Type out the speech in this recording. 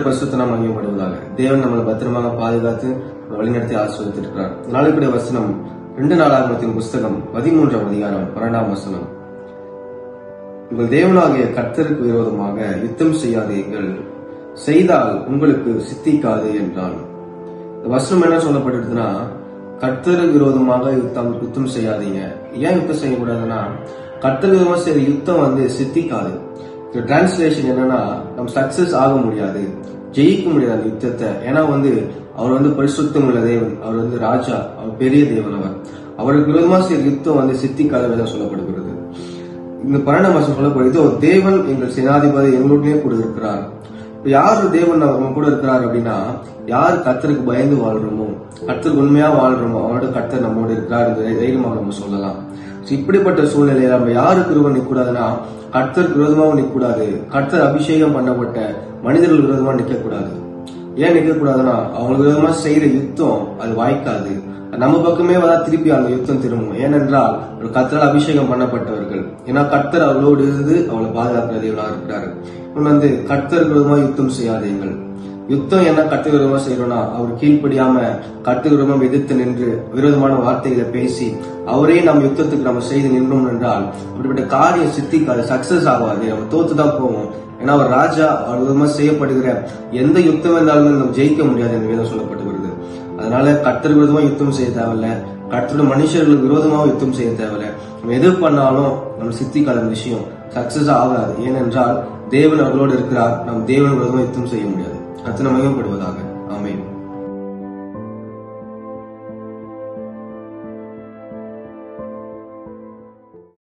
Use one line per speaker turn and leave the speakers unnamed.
பரிசுத்த நாமம் மகிமைப்படுவதாக. தேவன் நம்மளை பத்திரமாக பாதுகாத்து வழிநடத்தி ஆசீர்வதித்திருக்கிறார். நாளைக்குடைய வசனம் 2 நாளாகமத்தின் புஸ்தகம் 13ஆம் அதிகாரம் 12ஆம் வசனம். உங்கள் தேவனாகிய கர்த்தருக்கு விரோதமாக யுத்தம் செய்யாதீர்கள், செய்தால் உங்களுக்கு சித்திக்காது என்றான். இந்த வசனம் என்ன சொல்லப்பட்டிருக்குன்னா, கர்த்தருக்கு விரோதமாக யுத்தம் செய்யாதீங்க. ஏன் யுத்தம் செய்யக்கூடாதுன்னா, கர்த்தருக்கு விரோதமாக செய்யற யுத்தம் சித்திக்காது. டிரான்ஸ்லேஷன் என்னன்னா, நம்ம சக்சஸ் ஆக முடியாது, ஜெயிக்க முடியாது அந்த யுத்தத்தை. ஏன்னா அவர் பரிசுத்தம் உள்ள தேவன், அவர் ராஜா, அவர் பெரிய தேவன். அவருக்கு விரோதமாக செய்யற யுத்தம் சித்திக்காத சொல்லப்படுகிறது. இந்த 12ஆம் வசனம் சொல்லப்படுது, தேவன் எங்கள் சேனாதிபதி எங்களுடனே கூட இருக்கிறார். இப்ப யாரு தேவன் நம்ம கூட இருக்கிறார் அப்படின்னா, யார் கர்த்தருக்கு பயந்து வாழ்றோமோ, கர்த்தருக்கு உண்மையா வாழ்றோமோ, அவரோட கர்த்தர் நம்மோடு இருக்கிறார் தைரியமாக நம்ம சொல்லலாம். இப்படிப்பட்ட சூழ்நிலையில நம்ம யாருக்கு விரோதம் நிற்கக்கூடாதுன்னா, கர்த்தருக்கு விரோதமாக நிற்கக்கூடாது. கர்த்தர் அபிஷேகம் பண்ணப்பட்ட மனிதர்கள் விரோதமா நிற்க கூடாது. ஏன் நிற்க கூடாதுன்னா, அவங்களுக்கு விரோதமா செய்யற யுத்தம் அது வாய்க்காது. நம்ம பக்கமே திருப்பி அந்த யுத்தம் திரும்பும். ஏனென்றால் ஒரு கர்த்தரால் அபிஷேகம் பண்ணப்பட்டவர்கள். ஏன்னா கர்த்தர் அவளோடு இருந்து அவளை பாதுகாக்கிற தேவனாக இருக்கிறாரு. கர்த்தர் விரோதமா யுத்தம் செய்யாதீங்கள். யுத்தம் என்ன கர்த்தர் விரோதமா செய்யறோம்னா, அவர் கீழ்ப்படியாம கர்த்தர் விரோதமா எதிர்த்து நின்று விரோதமான வார்த்தைகளை பேசி அவரே நம்ம யுத்தத்துக்கு நம்ம செய்து நின்றோம் என்றால், அப்படிப்பட்ட காரியம் சித்திக்காது, சக்சஸ் ஆகாது, நம்ம தோத்துதான் போவோம். ஏன்னா அவர் ராஜா, அவர் விரோதமா செய்யப்படுகிற எந்த யுத்தம் இருந்தாலுமே நம்ம ஜெயிக்க முடியாது என்று வேதம் சொல்லப்பட்டுகிறது. அதனால கர்த்தர் விரோதமா யுத்தம் செய்ய தேவையில்ல, கர்த்தருடைய மனுஷர்களுக்கு விரோதமாக யுத்தம் செய்ய தேவையில்ல. நம்ம எது பண்ணாலும் நம்ம சித்திக்காத விஷயம் சக்சஸ் ஆகாது. ஏனென்றால் தேவன் அவர்களோடு இருக்கிறார். நாம் தேவன் விரோதமா யுத்தம் செய்ய முடியாது. கர்த்தர் மகிமைப்படுவதாக. ஆமென்.